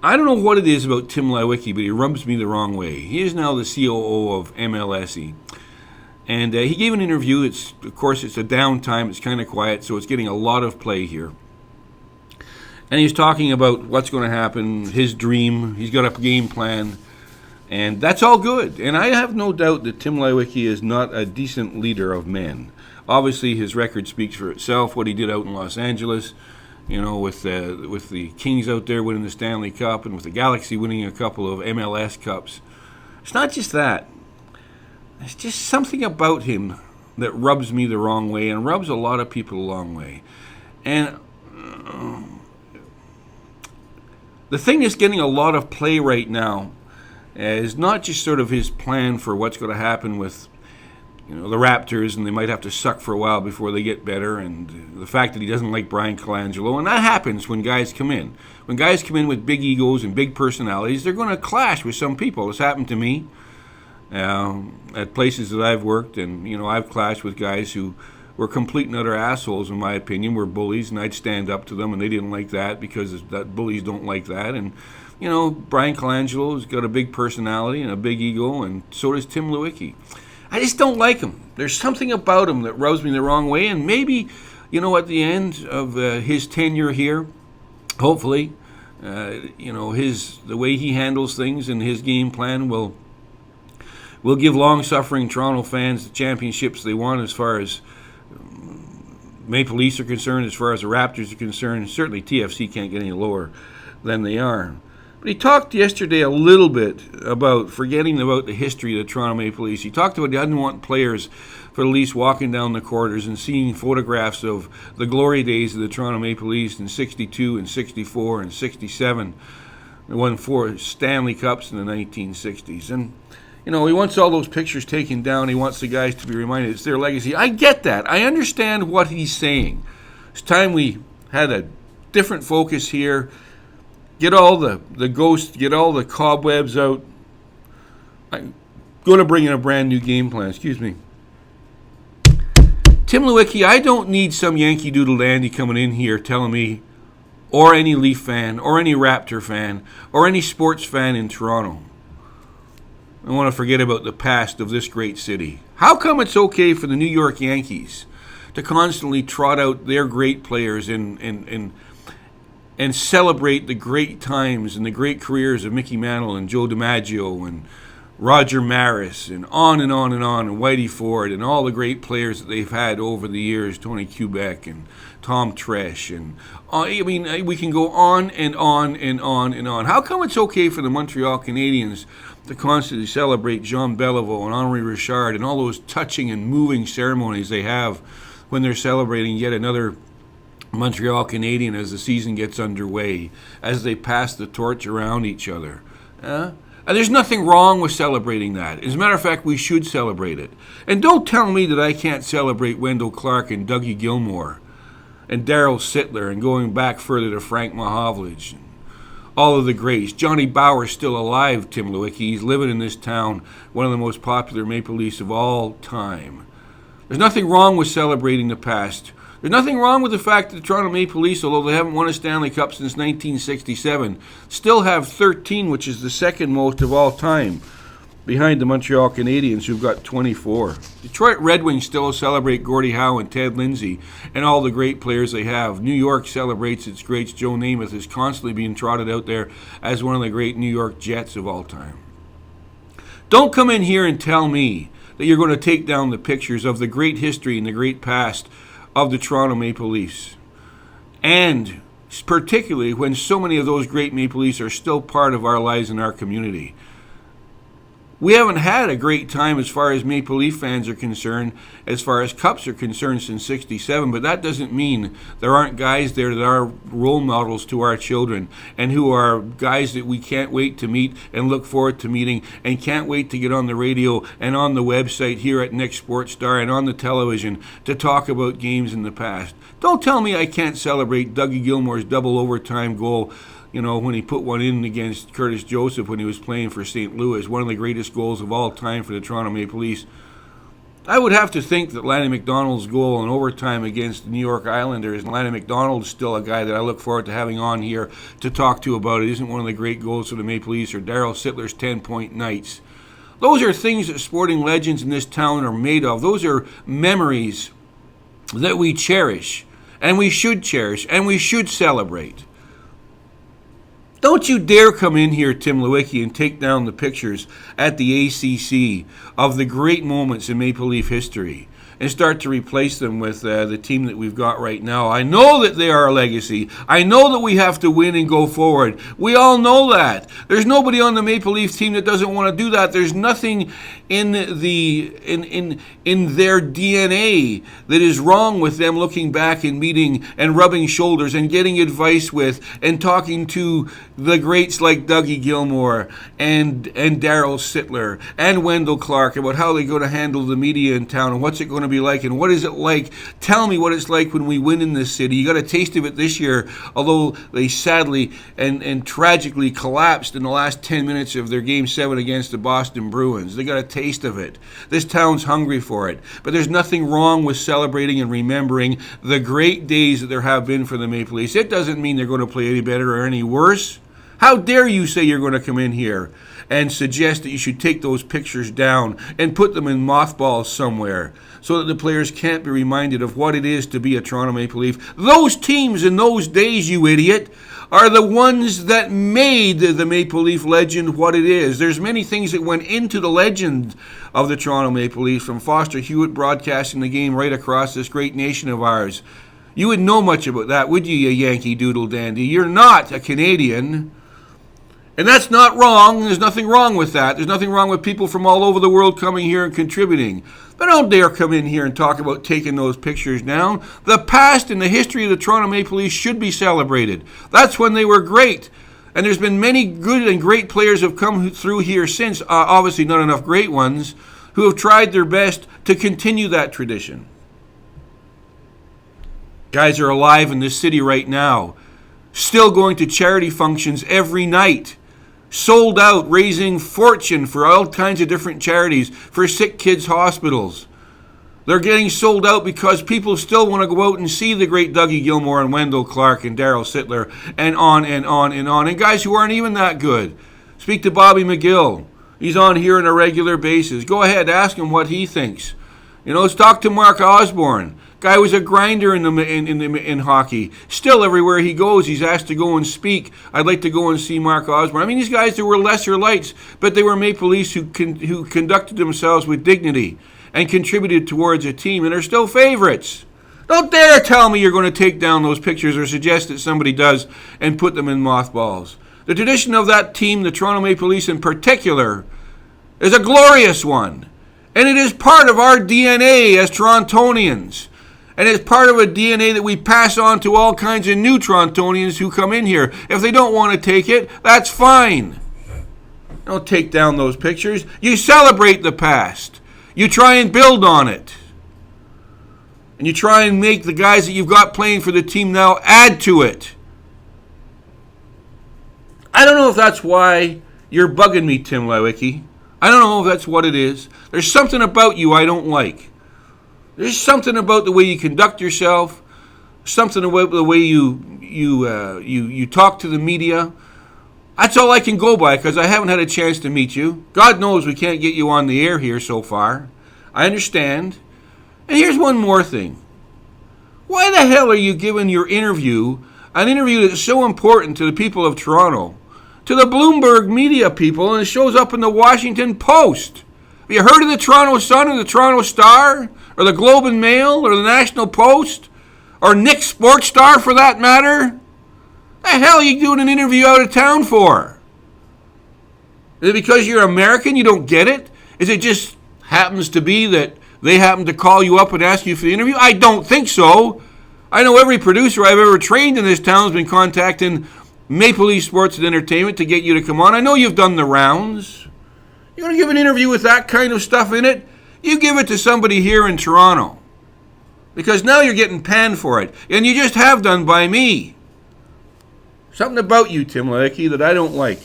I don't know what it is about Tim Leiweke, but he rubs me the wrong way. He is now the COO of MLSE. And he gave an interview. Of course, it's a downtime. It's kind of quiet, so it's getting a lot of play here. And he's talking about what's going to happen, his dream. He's got a game plan. And that's all good. And I have no doubt that Tim Leiweke is not a decent leader of men. Obviously, his record speaks for itself, what he did out in Los Angeles, with the Kings out there winning the Stanley Cup and with the Galaxy winning a couple of MLS Cups. It's not just that. It's just something about him that rubs me the wrong way and rubs a lot of people the wrong way. And the thing that's getting a lot of play right now is not just sort of his plan for what's going to happen with the Raptors, and they might have to suck for a while before they get better, and the fact that he doesn't like Bryan Colangelo. And that happens when guys come in. When guys come in with big egos and big personalities, they're going to clash with some people. It's happened to me at places that I've worked, and I've clashed with guys who were complete and utter assholes, in my opinion, were bullies, and I'd stand up to them, and they didn't like that because that bullies don't like that. And Bryan Colangelo's got a big personality and a big ego, and so does Tim Leiweke. I just don't like him. There's something about him that rubs me the wrong way, and maybe, at the end of his tenure here, hopefully, the way he handles things and his game plan will give long-suffering Toronto fans the championships they want as far as Maple Leafs are concerned, as far as the Raptors are concerned. Certainly TFC can't get any lower than they are. But he talked yesterday a little bit about forgetting about the history of the Toronto Maple Leafs. He talked about he didn't want players for the Leafs walking down the corridors and seeing photographs of the glory days of the Toronto Maple Leafs in 62 and 64 and 67. They won 4 Stanley Cups in the 1960s. And, he wants all those pictures taken down. He wants the guys to be reminded it's their legacy. I get that. I understand what he's saying. It's time we had a different focus here. Get all the ghosts, get all the cobwebs out. I'm going to bring in a brand new game plan. Excuse me. Tim Leiweke, I don't need some Yankee Doodle dandy coming in here telling me, or any Leaf fan, or any Raptor fan, or any sports fan in Toronto, I want to forget about the past of this great city. How come it's okay for the New York Yankees to constantly trot out their great players and celebrate the great times and the great careers of Mickey Mantle and Joe DiMaggio and Roger Maris and on and on and on, and Whitey Ford and all the great players that they've had over the years, Tony Kubek and Tom Tresh, and we can go on and on and on and on. How come it's okay for the Montreal Canadiens to constantly celebrate Jean Beliveau and Henri Richard and all those touching and moving ceremonies they have when they're celebrating yet another Montreal Canadian as the season gets underway, as they pass the torch around each other? And there's nothing wrong with celebrating that. As a matter of fact, we should celebrate it. And don't tell me that I can't celebrate Wendell Clark and Dougie Gilmour and Darryl Sittler, and going back further to Frank Mahovlich, and all of the greats. Johnny Bauer's still alive, Tim Leiweke. He's living in this town, one of the most popular Maple Leafs of all time. There's nothing wrong with celebrating the past. There's nothing wrong with the fact that the Toronto Maple Leafs, although they haven't won a Stanley Cup since 1967, still have 13, which is the second most of all time, behind the Montreal Canadiens, who've got 24. Detroit Red Wings still celebrate Gordie Howe and Ted Lindsay and all the great players they have. New York celebrates its greats. Joe Namath is constantly being trotted out there as one of the great New York Jets of all time. Don't come in here and tell me that you're going to take down the pictures of the great history and the great past of the Toronto Maple Leafs. And particularly when so many of those great Maple Leafs are still part of our lives and our community. We haven't had a great time as far as Maple Leaf fans are concerned, as far as Cups are concerned, since 67, but that doesn't mean there aren't guys there that are role models to our children, and who are guys that we can't wait to meet and look forward to meeting, and can't wait to get on the radio and on the website here at NextSportStar and on the television to talk about games in the past. Don't tell me I can't celebrate Dougie Gilmour's double overtime goal, when he put one in against Curtis Joseph when he was playing for St. Louis, one of the greatest goals of all time for the Toronto Maple Leafs. I would have to think that Lanny McDonald's goal in overtime against the New York Islanders, and Lanny McDonald's still a guy that I look forward to having on here to talk to about it, isn't one of the great goals for the Maple Leafs, or Darryl Sittler's 10-point nights. Those are things that sporting legends in this town are made of. Those are memories that we cherish, and we should cherish, and we should celebrate. Don't you dare come in here, Tim Leiweke, and take down the pictures at the ACC of the great moments in Maple Leaf history and start to replace them with the team that we've got right now. I know that they are a legacy. I know that we have to win and go forward. We all know that. There's nobody on the Maple Leaf team that doesn't want to do that. There's nothing in their DNA that is wrong with them looking back and meeting and rubbing shoulders and getting advice with and talking to the greats like Dougie Gilmour and Darryl Sittler and Wendell Clark about how they're going to handle the media in town and what's it going to be like and what is it like. Tell me what it's like when we win in this city. You got a taste of it this year, although they sadly and tragically collapsed in the last 10 minutes of their Game 7 against the Boston Bruins. They got a taste of it. This town's hungry for it. But there's nothing wrong with celebrating and remembering the great days that there have been for the Maple Leafs. It doesn't mean they're going to play any better or any worse. How dare you say you're going to come in here and suggest that you should take those pictures down and put them in mothballs somewhere so that the players can't be reminded of what it is to be a Toronto Maple Leaf. Those teams in those days, you idiot, are the ones that made the Maple Leaf legend what it is. There's many things that went into the legend of the Toronto Maple Leafs, from Foster Hewitt broadcasting the game right across this great nation of ours. You wouldn't know much about that, would you, you Yankee Doodle dandy? You're not a Canadian. And that's not wrong. There's nothing wrong with that. There's nothing wrong with people from all over the world coming here and contributing. But don't dare come in here and talk about taking those pictures down. The past and the history of the Toronto Maple Leafs should be celebrated. That's when they were great. And there's been many good and great players who have come through here since, obviously not enough great ones, who have tried their best to continue that tradition. Guys are alive in this city right now, still going to charity functions every night. Sold out, raising fortune for all kinds of different charities, for sick kids' hospitals. They're getting sold out because people still want to go out and see the great Dougie Gilmour and Wendell Clark and Darryl Sittler and on and on and on. And guys who aren't even that good. Speak to Bobby McGill. He's on here on a regular basis. Go ahead, ask him what he thinks. Let's talk to Mark Osborne. Guy was a grinder in hockey. Still, everywhere he goes, he's asked to go and speak. I'd like to go and see Mark Osborne. I mean, these guys, there were lesser lights, but they were Maple Leafs who conducted themselves with dignity and contributed towards a team and are still favorites. Don't dare tell me you're going to take down those pictures or suggest that somebody does and put them in mothballs. The tradition of that team, the Toronto Maple Leafs in particular, is a glorious one. And it is part of our DNA as Torontonians. And it's part of a DNA that we pass on to all kinds of new Torontonians who come in here. If they don't want to take it, that's fine. Don't take down those pictures. You celebrate the past. You try and build on it. And you try and make the guys that you've got playing for the team now add to it. I don't know if that's why you're bugging me, Tim Leiweke. I don't know if that's what it is. There's something about you I don't like. There's something about the way you conduct yourself, something about the way you talk to the media. That's all I can go by because I haven't had a chance to meet you. God knows we can't get you on the air here so far. I understand. And here's one more thing. Why the hell are you giving your interview, an interview that's so important to the people of Toronto, to the Bloomberg media people, and it shows up in the Washington Post? Have you heard of the Toronto Sun or the Toronto Star or the Globe and Mail or the National Post or NextSportStar for that matter? The hell are you doing an interview out of town for? Is it because you're American you don't get it? Is it just happens to be that they happen to call you up and ask you for the interview? I don't think so. I know every producer I've ever trained in this town has been contacting Maple Leaf Sports and Entertainment to get you to come on. I know you've done the rounds. You're going to give an interview with that kind of stuff in it? You give it to somebody here in Toronto. Because now you're getting panned for it. And you just have done by me. Something about you, Tim Leiweke, that I don't like.